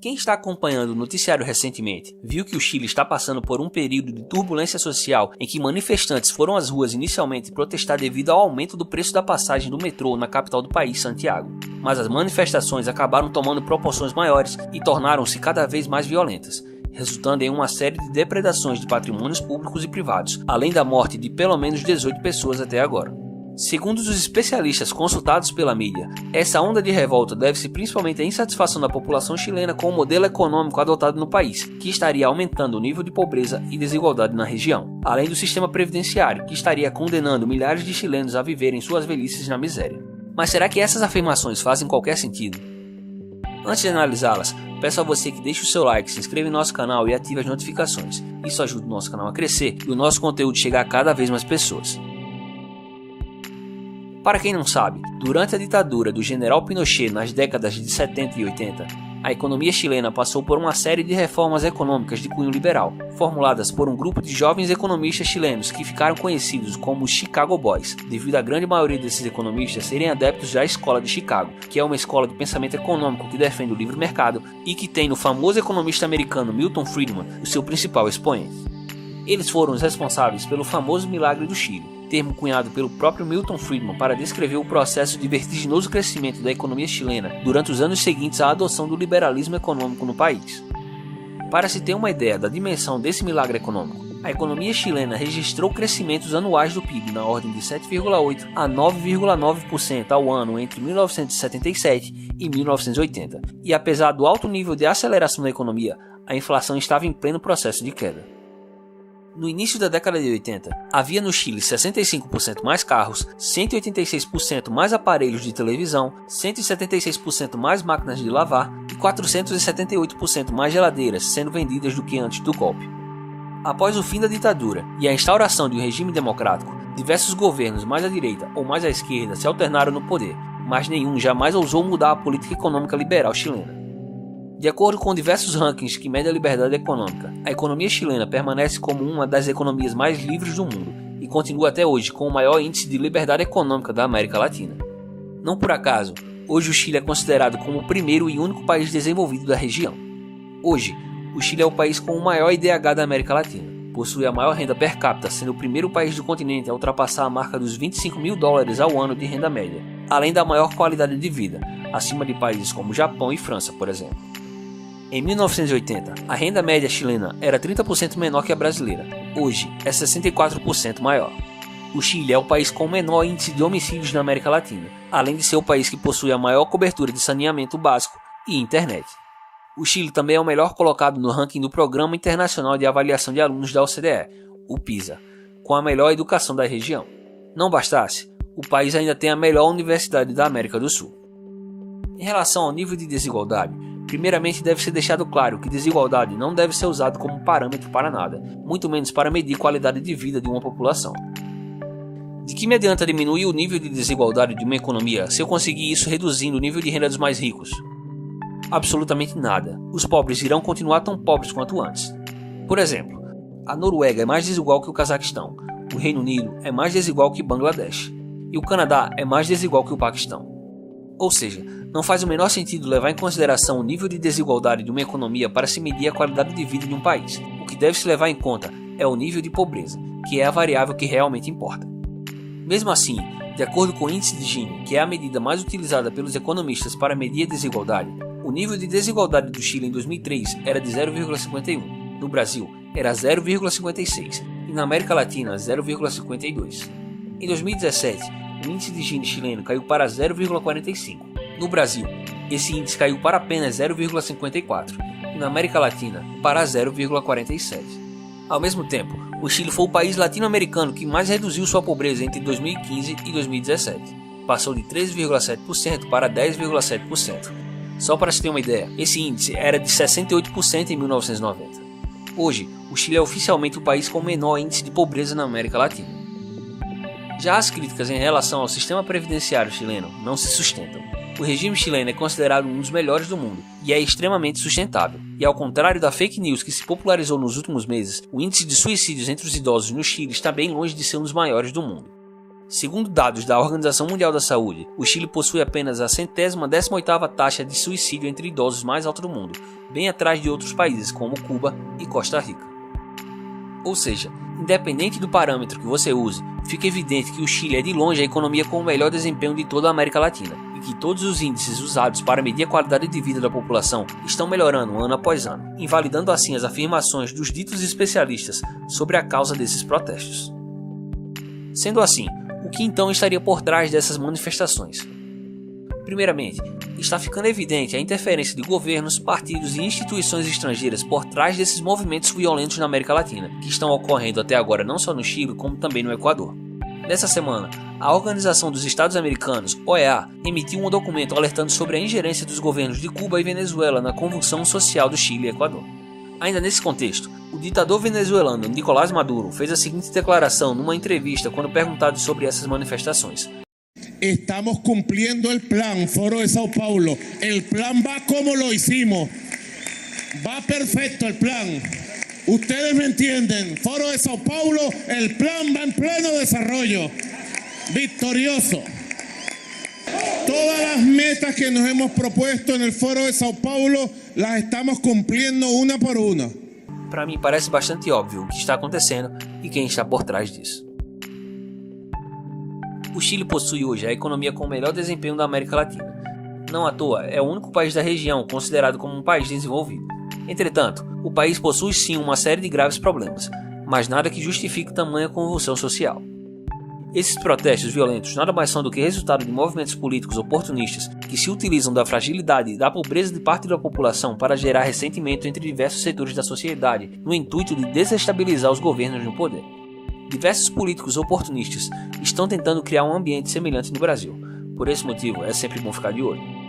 Quem está acompanhando o noticiário recentemente viu que o Chile está passando por um período de turbulência social em que manifestantes foram às ruas inicialmente protestar devido ao aumento do preço da passagem do metrô na capital do país, Santiago. Mas as manifestações acabaram tomando proporções maiores e tornaram-se cada vez mais violentas, resultando em uma série de depredações de patrimônios públicos e privados, além da morte de pelo menos 18 pessoas até agora. Segundo os especialistas consultados pela mídia, essa onda de revolta deve-se principalmente à insatisfação da população chilena com o modelo econômico adotado no país, que estaria aumentando o nível de pobreza e desigualdade na região, além do sistema previdenciário, que estaria condenando milhares de chilenos a viverem suas velhices na miséria. Mas será que essas afirmações fazem qualquer sentido? Antes de analisá-las, peço a você que deixe o seu like, se inscreva em nosso canal e ative as notificações. Isso ajuda o nosso canal a crescer e o nosso conteúdo chegar a cada vez mais pessoas. Para quem não sabe, durante a ditadura do general Pinochet nas décadas de 70 e 80, a economia chilena passou por uma série de reformas econômicas de cunho liberal, formuladas por um grupo de jovens economistas chilenos que ficaram conhecidos como os Chicago Boys, devido à grande maioria desses economistas serem adeptos da Escola de Chicago, que é uma escola de pensamento econômico que defende o livre mercado e que tem no famoso economista americano Milton Friedman o seu principal expoente. Eles foram os responsáveis pelo famoso milagre do Chile, termo cunhado pelo próprio Milton Friedman para descrever o processo de vertiginoso crescimento da economia chilena durante os anos seguintes à adoção do liberalismo econômico no país. Para se ter uma ideia da dimensão desse milagre econômico, a economia chilena registrou crescimentos anuais do PIB na ordem de 7,8% a 9,9% ao ano entre 1977 e 1980, e apesar do alto nível de aceleração da economia, a inflação estava em pleno processo de queda. No início da década de 80, havia no Chile 65% mais carros, 186% mais aparelhos de televisão, 176% mais máquinas de lavar e 478% mais geladeiras sendo vendidas do que antes do golpe. Após o fim da ditadura e a instauração de um regime democrático, diversos governos mais à direita ou mais à esquerda se alternaram no poder, mas nenhum jamais ousou mudar a política econômica liberal chilena. De acordo com diversos rankings que medem a liberdade econômica, a economia chilena permanece como uma das economias mais livres do mundo e continua até hoje com o maior índice de liberdade econômica da América Latina. Não por acaso, hoje o Chile é considerado como o primeiro e único país desenvolvido da região. Hoje, o Chile é o país com o maior IDH da América Latina, possui a maior renda per capita, sendo o primeiro país do continente a ultrapassar a marca dos $25.000 ao ano de renda média, além da maior qualidade de vida, acima de países como Japão e França, por exemplo. Em 1980, a renda média chilena era 30% menor que a brasileira. Hoje, é 64% maior. O Chile é o país com o menor índice de homicídios na América Latina, além de ser o país que possui a maior cobertura de saneamento básico e internet. O Chile também é o melhor colocado no ranking do Programa Internacional de Avaliação de Alunos da OCDE, o PISA, com a melhor educação da região. Não bastasse, o país ainda tem a melhor universidade da América do Sul. Em relação ao nível de desigualdade, primeiramente deve ser deixado claro que desigualdade não deve ser usado como parâmetro para nada, muito menos para medir qualidade de vida de uma população. De que me adianta diminuir o nível de desigualdade de uma economia se eu conseguir isso reduzindo o nível de renda dos mais ricos? Absolutamente nada. Os pobres irão continuar tão pobres quanto antes. Por exemplo, a Noruega é mais desigual que o Cazaquistão, o Reino Unido é mais desigual que Bangladesh, e o Canadá é mais desigual que o Paquistão. Ou seja, não faz o menor sentido levar em consideração o nível de desigualdade de uma economia para se medir a qualidade de vida de um país. O que deve se levar em conta é o nível de pobreza, que é a variável que realmente importa. Mesmo assim, de acordo com o índice de Gini, que é a medida mais utilizada pelos economistas para medir a desigualdade, o nível de desigualdade do Chile em 2003 era de 0,51, no Brasil era 0,56 e na América Latina 0,52. Em 2017, o índice de Gini chileno caiu para 0,45. No Brasil, esse índice caiu para apenas 0,54 e na América Latina para 0,47. Ao mesmo tempo, o Chile foi o país latino-americano que mais reduziu sua pobreza entre 2015 e 2017. Passou de 13,7% para 10,7%. Só para se ter uma ideia, esse índice era de 68% em 1990. Hoje, o Chile é oficialmente o país com o menor índice de pobreza na América Latina. Já as críticas em relação ao sistema previdenciário chileno não se sustentam. O regime chileno é considerado um dos melhores do mundo e é extremamente sustentável. E ao contrário da fake news que se popularizou nos últimos meses, o índice de suicídios entre os idosos no Chile está bem longe de ser um dos maiores do mundo. Segundo dados da Organização Mundial da Saúde, o Chile possui apenas a 118ª taxa de suicídio entre idosos mais alta do mundo, bem atrás de outros países como Cuba e Costa Rica. Ou seja, independente do parâmetro que você use, fica evidente que o Chile é de longe a economia com o melhor desempenho de toda a América Latina, e que todos os índices usados para medir a qualidade de vida da população estão melhorando ano após ano, invalidando assim as afirmações dos ditos especialistas sobre a causa desses protestos. Sendo assim, o que então estaria por trás dessas manifestações? Primeiramente, está ficando evidente a interferência de governos, partidos e instituições estrangeiras por trás desses movimentos violentos na América Latina, que estão ocorrendo até agora não só no Chile, como também no Equador. Nessa semana, a Organização dos Estados Americanos, OEA, emitiu um documento alertando sobre a ingerência dos governos de Cuba e Venezuela na convulsão social do Chile e Equador. Ainda nesse contexto, o ditador venezuelano Nicolás Maduro fez a seguinte declaração numa entrevista quando perguntado sobre essas manifestações. Estamos cumpliendo el plan, Foro de Sao Paulo. El plan va como lo hicimos. Va perfecto el plan. Ustedes me entienden. Foro de Sao Paulo, el plan va en pleno desarrollo. Victorioso. Todas las metas que nos hemos propuesto en el Foro de Sao Paulo las estamos cumpliendo una por una. Para mim parece bastante óbvio o que está acontecendo e quem está por trás disso. O Chile possui hoje a economia com o melhor desempenho da América Latina. Não à toa, é o único país da região considerado como um país desenvolvido. Entretanto, o país possui sim uma série de graves problemas, mas nada que justifique tamanha convulsão social. Esses protestos violentos nada mais são do que resultado de movimentos políticos oportunistas que se utilizam da fragilidade e da pobreza de parte da população para gerar ressentimento entre diversos setores da sociedade, no intuito de desestabilizar os governos no poder. Diversos políticos oportunistas estão tentando criar um ambiente semelhante no Brasil. Por esse motivo, é sempre bom ficar de olho.